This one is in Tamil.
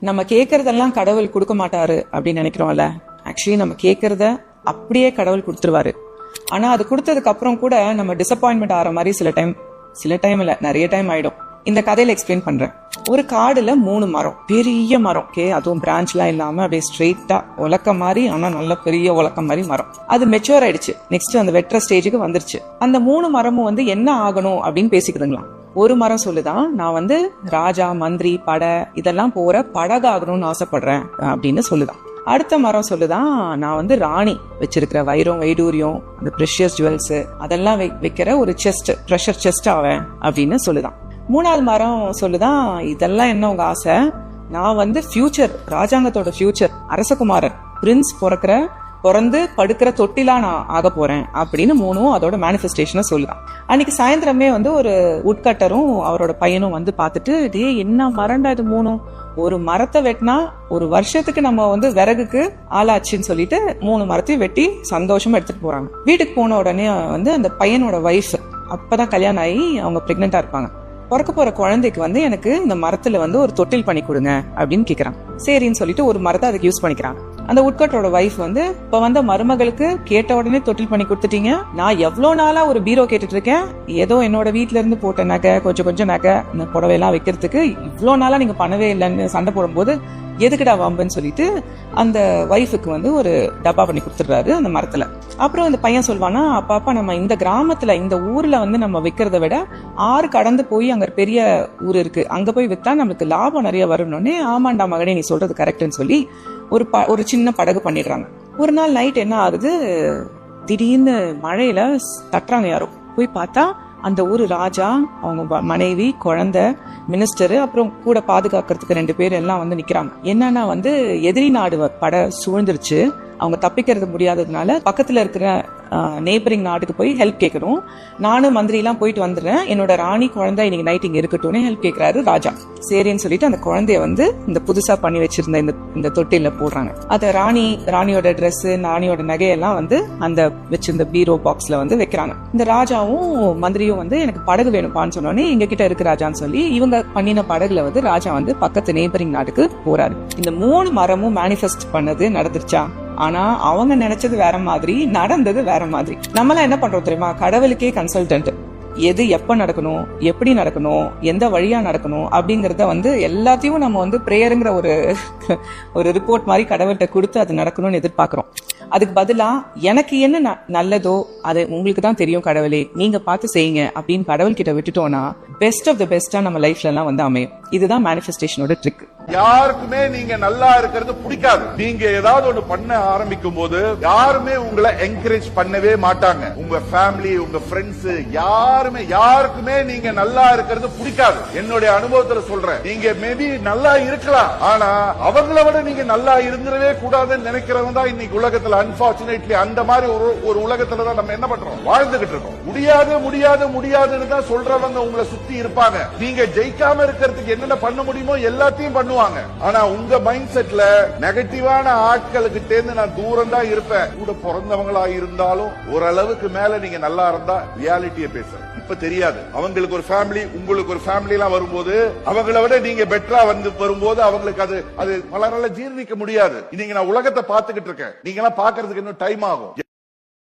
நம்ம கேட்கறதெல்லாம் கடவுள் கொடுக்க மாட்டாரு அப்படின்னு நினைக்கிறோம்ல. ஆக்சுவலி நம்ம கேட்கறத அப்படியே கடவுள் கொடுத்துருவாரு. ஆனா அது கொடுத்ததுக்கு அப்புறம் கூட நம்ம டிசப்பாயின்மெண்ட் ஆகிற மாதிரி சில டைம் இல்ல நிறைய டைம் ஆயிடும். இந்த கதையில எக்ஸ்பிளைன் பண்றேன். ஒரு காடுல 3 மரம், பெரிய மரம், அதுவும் பிரான்ச்லாம் இல்லாம அப்படியே ஸ்ட்ரெயிட்டா உலக்க மாதிரி, ஆனா நல்ல பெரிய உலக்க மாதிரி மரம். அது மெச்சூர் ஆயிடுச்சு. நெக்ஸ்ட் அந்த வெட்டுற ஸ்டேஜுக்கு வந்துருச்சு. அந்த 3 மரமும் என்ன ஆகணும் அப்படின்னு பேசிக்குதுங்களாம். ஒரு மரம் சொல்லுதான், நான் ராஜா, மந்திரி, படை இதெல்லாம் போற படகாகணும்னு ஆசைப்படுறேன் அப்படின்னு சொல்லுதான். அடுத்த மரம் சொல்லுதான், நான் ராணி வச்சிருக்கிற வைரம், வைடூரியம், அந்த ப்ரெஷியஸ் ஜுவல்ஸ் அதெல்லாம் வைக்கிற ஒரு செஸ்ட், ட்ரெஷர் செஸ்ட் ஆவேன் அப்படின்னு சொல்லுதான். 3வது மரம் சொல்லுதான், இதெல்லாம் என்ன உங்க ஆசை, நான் ஃபியூச்சர், ராஜாங்கத்தோட ஃபியூச்சர், அரசகுமாரர், பிரின்ஸ் பிறந்து படுக்கிற தொட்டிலா நான் ஆக போறேன் அப்படின்னு 3ம் அதோட மேனிஃபெஸ்டேஷனை சொல்லுதான். அன்னைக்கு சாயந்தரமே ஒரு உட்கட்டரும் அவரோட பையனும் பார்த்துட்டு, டே என்ன மரண்டா இது 3ம், ஒரு மரத்தை வெட்டினா ஒரு வருஷத்துக்கு நம்ம விறகுக்கு ஆளாச்சுன்னு சொல்லிட்டு 3 மரத்தையும் வெட்டி சந்தோஷமா எடுத்துட்டு போறாங்க. வீட்டுக்கு போன உடனே அந்த பையனோட வைஃப், அப்பதான் கல்யாணம் ஆகி அவங்க பிரெக்னெண்டா இருப்பாங்க. பிறக்க போற குழந்தைக்கு எனக்கு இந்த மரத்துல ஒரு தொட்டில் பண்ணி கொடுங்க அப்படின்னு கேக்குறாங்க. சரின்னு சொல்லிட்டு ஒரு மரத்தை அதுக்கு யூஸ் பண்ணிக்கிறாங்க. அந்த உட்கட்டரோட வைஃப் இப்ப மருமகளுக்கு கேட்ட உடனே தொட்டில் பண்ணி கொடுத்துட்டீங்க, நான் எவ்வளவு நாளா ஒரு பீரோ கேட்டுட்டு இருக்கேன், ஏதோ என்னோட வீட்டுல இருந்து போட்ட நகை, கொஞ்சம் நகை, இந்த புடவையெல்லாம் வைக்கிறதுக்கு இவ்வளவு நாளா நீங்க பண்ணவே இல்லைன்னு சண்டை போடும்போது எதுக்குடா வாம்புன்னு சொல்லிட்டு அந்த வைஃபுக்கு ஒரு டப்பா பண்ணி கொடுத்துடுறாரு அந்த மரத்துல. அப்புறம் அந்த பையன் சொல்வானா, அப்பா நம்ம இந்த கிராமத்துல, இந்த ஊர்ல நம்ம விக்கிறத விட 6 கடந்து போய் அங்க பெரிய ஊர் இருக்கு, அங்க போய் வித்தா நம்மளுக்கு லாபம் நிறைய வரணும்னே. ஆமாண்டா மகனே, நீ சொல்றது கரெக்ட்னு சொல்லி ஒரு சின்ன படகு பண்ணிடுறாங்க. ஒரு நாள் நைட் என்ன ஆகுது, திடீர்னு மழையில தட்டுறாங்க யாரோ. போய் பார்த்தா அந்த ஊரு ராஜா, அவங்க மனைவி, குழந்தை, மினிஸ்டர், அப்புறம் கூட பாதுகாக்கிறதுக்கு 2 பேர் எல்லாம் நிக்கிறாங்க. என்னன்னா எதிரி நாடு படை சூழ்ந்துருச்சு. அவங்க தப்பிக்கிறது முடியாததுனால பக்கத்துல இருக்கிற நெய்பரிங் நாட்டுக்கு போய் ஹெல்ப் கேட்கணும். நானும் மந்திரி எல்லாம் போயிட்டு வந்துடுறேன், என்னோட ராணி குழந்தை இன்னைக்கு நைட் இங்க இருக்கட்டும் ஹெல்ப் கேட்கிறாரு ராஜா. சரின்னு சொல்லிட்டு அந்த குழந்தைய இந்த புதுசா பண்ணி வச்சிருந்த இந்த தொட்டில போடுறாங்க. அத ராணியோட ட்ரெஸ், ராணியோட நகையெல்லாம் அந்த வச்சிருந்த பீரோ பாக்ஸ்ல வைக்கிறாங்க. இந்த ராஜாவும் மந்திரியும் எனக்கு படகு வேணும்பான்னு சொன்னோன்னே, எங்க கிட்ட இருக்கு ராஜான்னு சொல்லி இவங்க பண்ணின படகுல ராஜா பக்கத்து நெய்பரிங் நாட்டுக்கு போறாரு. இந்த 3 மரமும் மேனிஃபெஸ்ட் பண்ணது நடந்துருச்சா? ஆனா அவங்க நினைச்சது வேற மாதிரி, நடந்தது வேற மாதிரி. நம்மளாம் என்ன பண்றோம் தெரியுமா, கடவுளுக்கே கன்சல்டன்ட். எது எப்ப நடக்கணும், எப்படி நடக்கணும், எந்த வழியா நடக்கணும் அப்படிங்கறத எல்லாத்தையும் நம்ம பிரேயருங்கிற ஒரு ரிப்போர்ட் மாதிரி கடவுள்கிட்ட கொடுத்து அது நடக்கணும்னு எதிர்பார்க்கிறோம். அதுக்கு பதிலா எனக்கு என்ன நல்லதோ அது உங்களுக்கு தான் தெரியும் கடவுளே, நீங்க பார்த்து செய்யுங்க அப்படின்னு கடவுள் கிட்ட விட்டுட்டோம்னா பெஸ்ட் ஆஃப் த பெஸ்டா நம்ம லைஃப்ல எல்லாம் அமையும். இதுதான் மேனிஃபெஸ்டேஷனோட ட்ரிக். யாருக்குமே நீங்க நல்லா இருக்கிறது பிடிக்காது. நீங்க ஏதாவது ஒண்ணு பண்ண ஆரம்பிக்கும் போது யாருமே உங்களை என்கரேஜ் பண்ணவே மாட்டாங்க. உங்க ஃபேமிலி, உங்க ஃப்ரெண்ட்ஸ், யாருக்குமே நீங்க நல்லா இருக்கிறது பிடிக்காது. என்னுடைய அனுபவத்துல சொல்றேன். நீங்க மேபி நல்லா இருக்கலாம், ஆனா அவங்கள விட நீங்க நல்லா இருந்துடவே கூடாதுன்னு நினைக்கிறவங்க தான் இன்னைக்கு உலகத்துல அன்பார்ச்சுனேட்லி அந்த மாதிரி ஒரு உலகத்துல தான் நம்ம என்ன பண்றோம், வாழ்ந்துகிட்டு இருக்கோம். முடியாதுன்னு தான் சொல்றவங்க உங்களை சுத்தி இருப்பாங்க. நீங்க ஜெயிக்காம இருக்கிறதுக்கு என்னென்ன பண்ண முடியுமோ எல்லாத்தையும் பண்ணுவாங்க. ஆனா உங்க மைண்ட் செட்ல நெகட்டிவான ஆட்களுக்கு நான் தூரம் தான் இருப்பேன். கூட பிறந்தவங்களா இருந்தாலும் ஓரளவுக்கு மேல நீங்க நல்லா இருந்தா ரியாலிட்டியை பேசுறேன். இப்ப தெரியாது, அவங்களுக்கு ஒரு ஃபேமிலி, உங்களுக்கு ஒரு ஃபேமிலி எல்லாம் வரும்போது அவங்கள விட நீங்க பெட்டரா வரும்போது அவங்களுக்கு அது பல நாள ஜீர்ணிக்க முடியாது. இன்னைக்கு நான் உலகத்தை பாத்துக்கிட்டு இருக்கேன், நீங்க எல்லாம் பாக்குறதுக்கு இன்னும் டைம் ஆகும்.